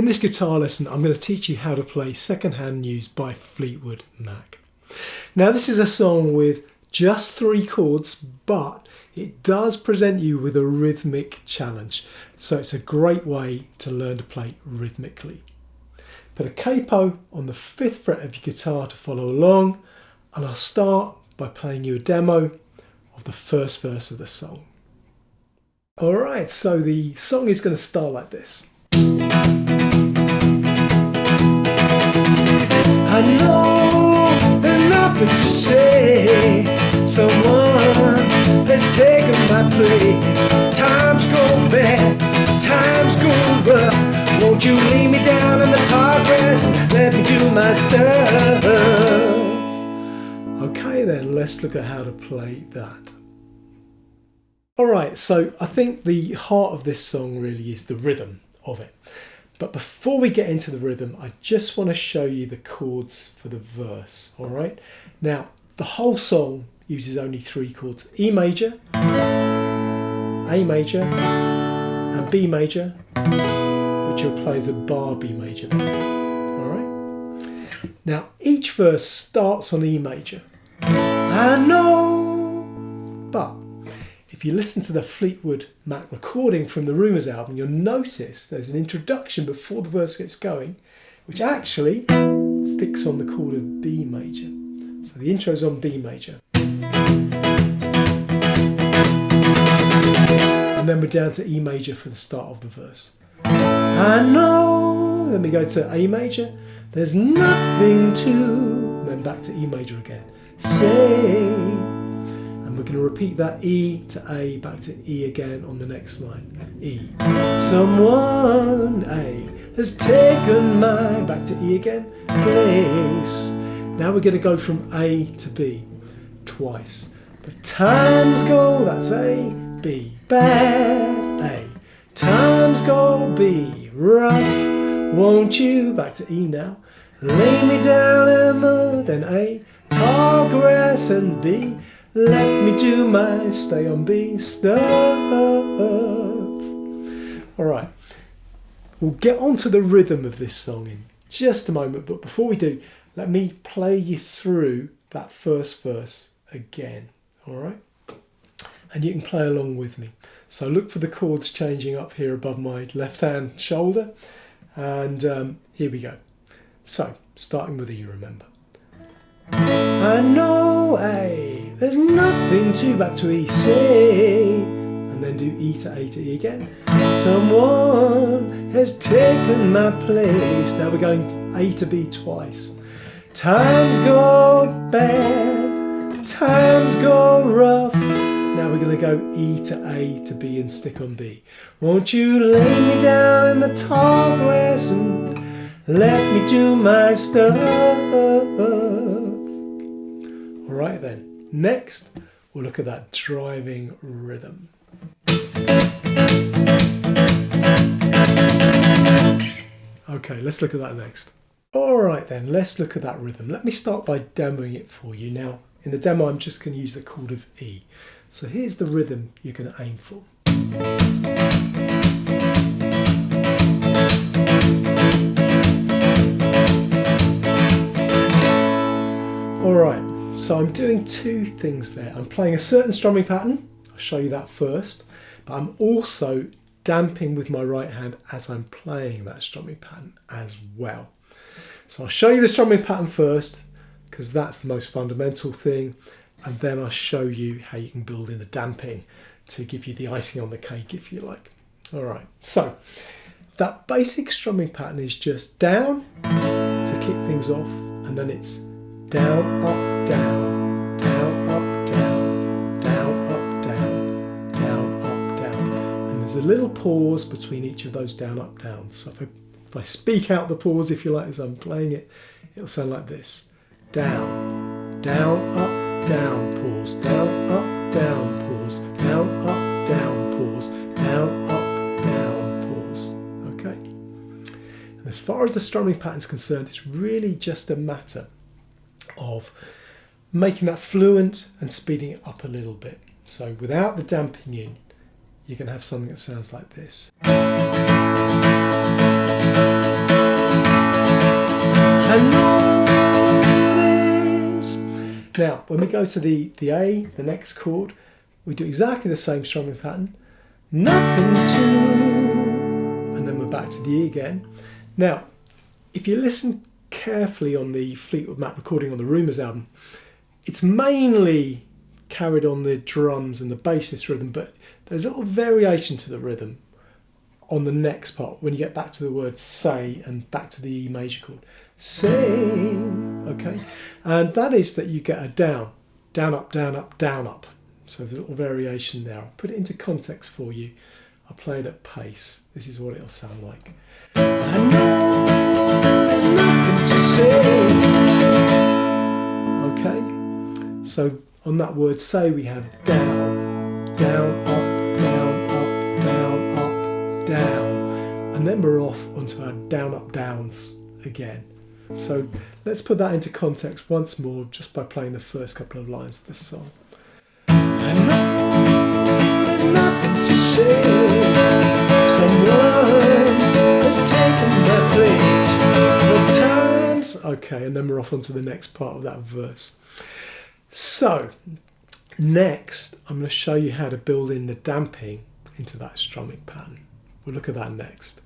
In this guitar lesson, I'm going to teach you how to play Secondhand News by Fleetwood Mac. Now, this is a song with just 3 chords, but it does present you with a rhythmic challenge. So it's a great way to learn to play rhythmically. Put a capo on the 5th fret of your guitar to follow along, and I'll start by playing you a demo of the first verse of the song. Alright, so the song is going to start like this. I know there's nothing to say. Someone has taken my place. Times go bad, times go rough. Won't you lay me down in the tall grass and let me do my stuff? Okay then, let's look at how to play that. Alright, so I think the heart of this song really is the rhythm of it. But before we get into the rhythm, I just want to show you the chords for the verse, all right? Now, the whole song uses only 3 chords: E major, A major, and B major, which you'll play as a bar B major there, all right? Now, each verse starts on E major. I know, but if you listen to the Fleetwood Mac recording from the Rumours album, you'll notice there's an introduction before the verse gets going, which actually sticks on the chord of B major. So the intro's on B major. And then we're down to E major for the start of the verse. I know, then we go to A major, there's nothing to, and then back to E major again. Say, and we're going to repeat that E to A, back to E again on the next line. E. Someone, A, has taken my, back to E again, place. Now we're going to go from A to B twice. But times go, that's A, B, bad, A. Times go, B, rough. Won't you, back to E now, lay me down in the, then A, tall grass, and B. Let me do my stay on B stuff. Alright, we'll get on to the rhythm of this song in just a moment, but before we do, let me play you through that first verse again, alright? And you can play along with me. So look for the chords changing up here above my left hand shoulder, and here we go. So, starting with E, remember. I know A, there's nothing to, back to E, say, and then do E to E again. Someone has taken my place. Now we're going to A to B twice. Times go bad, times go rough. Now we're going to go E to A to B and stick on B. Won't you lay me down in the tall grass and let me do my stuff? Alright then, next we'll look at that driving rhythm. Okay, let's look at that next. Alright then, let's look at that rhythm. Let me start by demoing it for you. Now, in the demo I'm just going to use the chord of E. So here's the rhythm you're going to aim for. Alright. So I'm doing 2 things there. I'm playing a certain strumming pattern, I'll show you that first, but I'm also damping with my right hand as I'm playing that strumming pattern as well. So I'll show you the strumming pattern first, because that's the most fundamental thing, and then I'll show you how you can build in the damping to give you the icing on the cake, if you like. Alright, so that basic strumming pattern is just down to kick things off, and then it's down, up, down, down, up, down, down, up, down, down, up, down. And there's a little pause between each of those down, up, down. So if I speak out the pause, if you like, as I'm playing it, it'll sound like this. Down, down, up, down, pause, down, up, down, pause, down, up, down, pause, down, up, down, pause. Okay. And as far as the strumming pattern is concerned, it's really just a matter of making that fluent and speeding it up a little bit. So without the damping in, you can have something that sounds like this. Now, when we go to the A, the next chord, we do exactly the same strumming pattern. Nothing to, and then we're back to the E again. Now, if you listen carefully on the Fleetwood Mac recording on the Rumours album, it's mainly carried on the drums and the bassist rhythm, but there's a little variation to the rhythm on the next part when you get back to the word say and back to the E major chord. Say, okay? And that is that you get a down, down, up, down, up, down, up. So there's a little variation there. I'll put it into context for you. I'll play it at pace. This is what it'll sound like. I know there's nothing to say. Okay? So on that word say we have down, down, up, down, up, down, up, down. And then we're off onto our down, up, downs again. So let's put that into context once more just by playing the first couple of lines of the song. I know there's nothing to say. Someone has taken my place. The times. Okay, and then we're off onto the next part of that verse. So next, I'm going to show you how to build in the damping into that strumming pattern. We'll look at that next.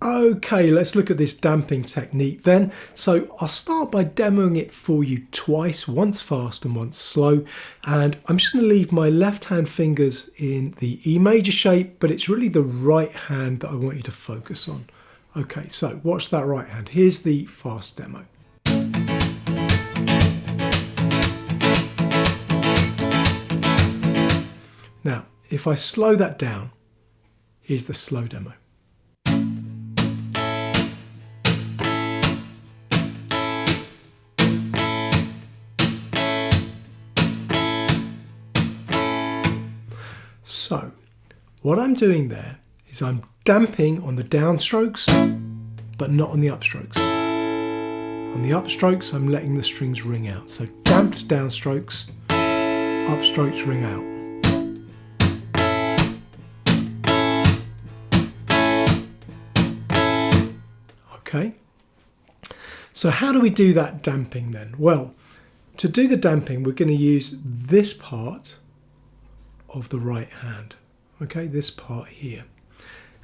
Okay, let's look at this damping technique then. So I'll start by demoing it for you twice, once fast and once slow. And I'm just going to leave my left hand fingers in the E major shape, but it's really the right hand that I want you to focus on. Okay, so watch that right hand. Here's the fast demo. Now, if I slow that down, here's the slow demo. So, what I'm doing there is I'm damping on the downstrokes, but not on the upstrokes. On the upstrokes, I'm letting the strings ring out. So, damped downstrokes, upstrokes ring out. Okay. So, how do we do that damping then? Well, to do the damping, we're going to use this part of the right hand, okay, this part here,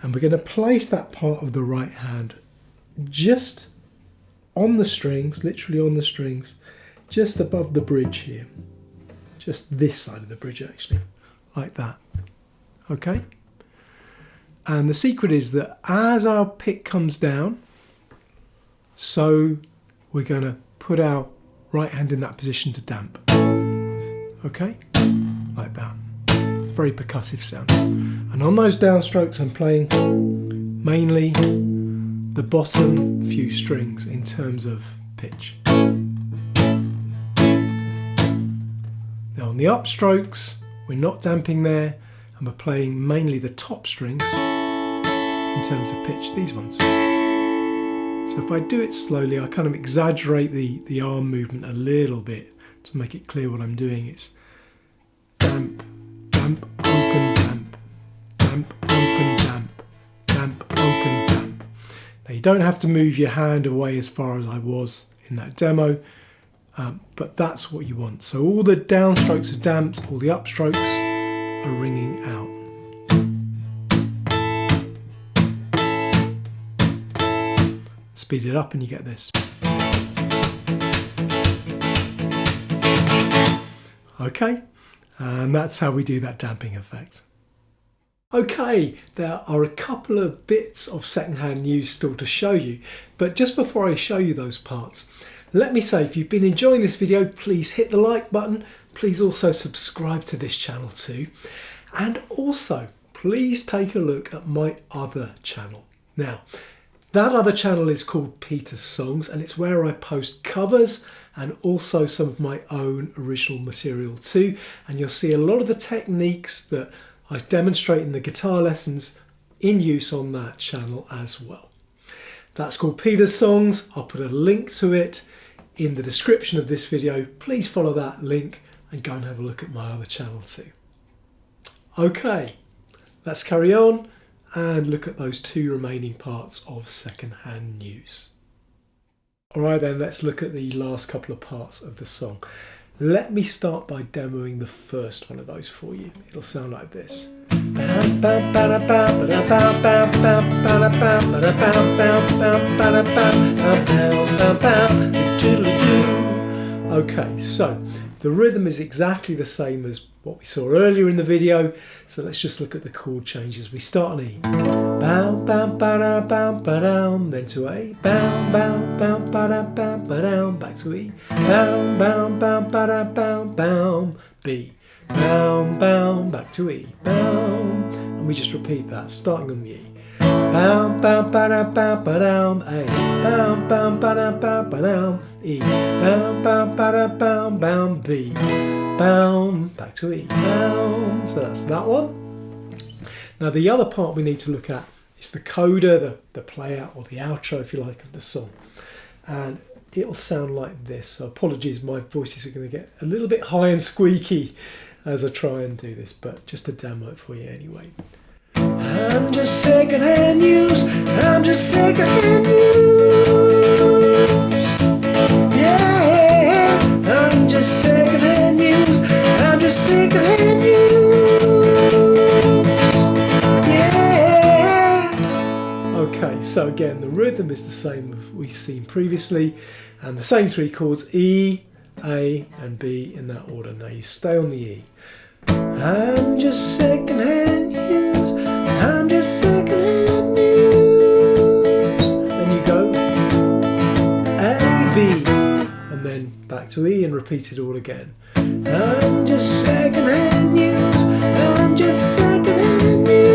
and we're going to place that part of the right hand just on the strings, literally on the strings, just above the bridge here, just this side of the bridge actually, like that, okay. And the secret is that as our pick comes down, so we're going to put our right hand in that position to damp, okay, like that. Very percussive sound. And on those downstrokes I'm playing mainly the bottom few strings in terms of pitch. Now on the upstrokes we're not damping there and we're playing mainly the top strings in terms of pitch, these ones. So if I do it slowly, I kind of exaggerate the arm movement a little bit to make it clear what I'm doing. It's damp, damp, open, damp, damp, open, damp, damp, open, damp. Now you don't have to move your hand away as far as I was in that demo, but that's what you want. So all the downstrokes are damped, all the upstrokes are ringing out. Speed it up and you get this. Okay. And that's how we do that damping effect. Okay, there are a couple of bits of secondhand news still to show you, but just before I show you those parts, let me say if you've been enjoying this video, please hit the like button, please also subscribe to this channel too, and also please take a look at my other channel. Now, that other channel is called Peter's Songs, and it's where I post covers and also some of my own original material too. And you'll see a lot of the techniques that I demonstrate in the guitar lessons in use on that channel as well. That's called Peter's Songs. I'll put a link to it in the description of this video. Please follow that link and go and have a look at my other channel too. Okay, let's carry on and look at those two remaining parts of secondhand news. Alright then, let's look at the last couple of parts of the song. Let me start by demoing the first one of those for you. It'll sound like this. Okay, so the rhythm is exactly the same as what we saw earlier in the video, so let's just look at the chord changes. We start on E, bow, bow, ba-da, bow, ba-down, then to A, bow, bow, bow, ba-da, bow, ba-down, back to E, bow, bow, bow, ba-da, bow, bow, B, bow, bow, back to E, bow, and we just repeat that, starting on the E. Bow, bow, ba-da, bow, ba-down, A, bow, bow, ba-da, bow, ba-down, E, bow, bow, ba-da, bow, bow, B, bow, back to E, bow. So that's that one. Now the other part we need to look at is the coda, the play out or the outro, if you like, of the song. And it'll sound like this. So apologies, my voices are going to get a little bit high and squeaky as I try and do this, but just to demo it for you anyway. I'm just second-hand use, I'm just second-hand use. Yeah, I'm just second-hand use, I'm just second-hand use. Yeah. Okay, so again, the rhythm is the same as we've seen previously, and the same three chords, E, A, and B in that order. Now you stay on the E. I'm just second-hand use, I'm just second-hand use. Then you go A, B, and then back to E and repeat it all again. I'm just second-hand use, I'm just second-hand use.